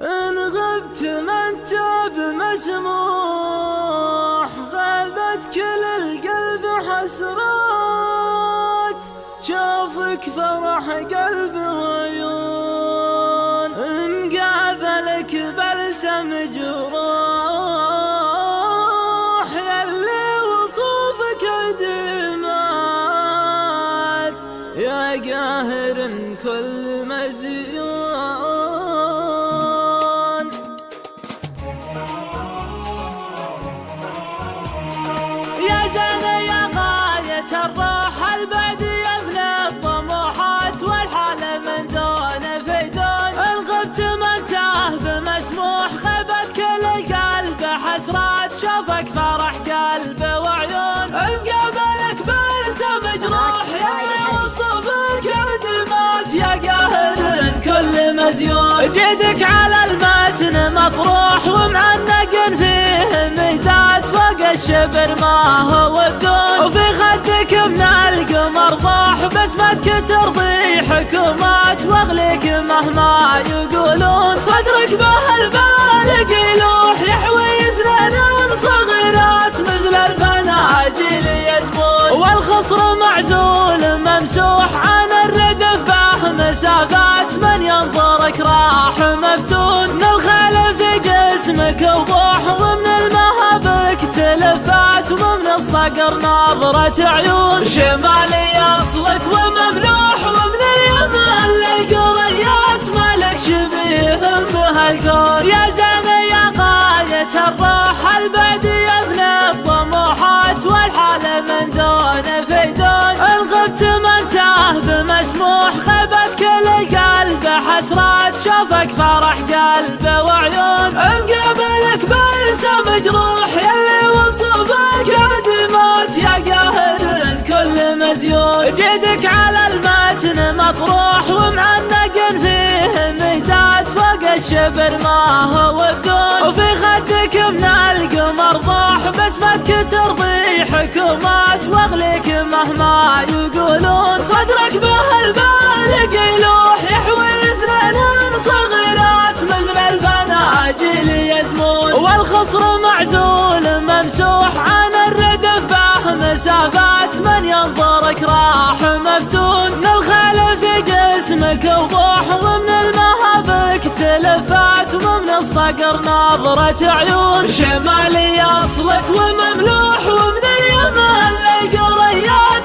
إن غبت ما انت بمسموح، غابت كل القلب حسرات، شافك فرح قلب وعيون، إن قابلك بلسم جروح، يلي وصوفك عديمات، يا قاهر كل مزيون. يا زين يا غاية الراحة البعد يفنى الطموحات، والحالة من دون في دون، إن غبت ما انتهى بمسموح، غابت كل القلب حسرات، شافك فرح قلب وعيون، إن قابلك بلسم جروح، يا وصفك عدمات، يا قاهر كل مزيون. جيدك على المتن مطروح، ومعنق فيه ميزات، فوق الشبر ما هو الدون، وفي خدك من القمر ضاح، بسمتك ترضي حكومات، واغليك مهما يقولون، صدرك به البالغ يلوح، يحوي اثنين صغيرات مثل الفناجيل يزبون، والخصر معزول ممسوح عن الردف به مسافات، من ينظرك راح مفتون، من الخلف جسمك وضوح، ومن المهابك تلفات، ومن الصقر نظرة عيون، شمالي اصلك ومملوح، ومن اليمن للقريات مالك شبيه بهالكون. يا زين يا غاية الراحة البعد يفنى الطموحات، والحالة من دون في دون، إن غبت ما انتهى بمسموح، غابت كل القلب حسرات، شافك فرح قلب وعيون، إن قابلك بلسم جروح، يلي وصفك عدمات، يا قاهر كل مزيون. جيدك على المتن مطروح، ومعنق فيه ميزات، فوق الشبر ما هو الدون، وفي خدك من القمر ضاح، بسمتك ترضي حكومات، واغليك مهما يقولون، صدرك به البالغ يلوح، يحوي اثنين صغيرات مثل الفناجيل يزمون، والخصر معزول ممسوح عن الردف به مسافات، من ينظرك راح مفتون، من الخلف جسمك وضوح، ومن المهابك تلفات، ومن الصقر نظرة عيون، شمالي اصلك ومملوح، ومن اليمن للقريات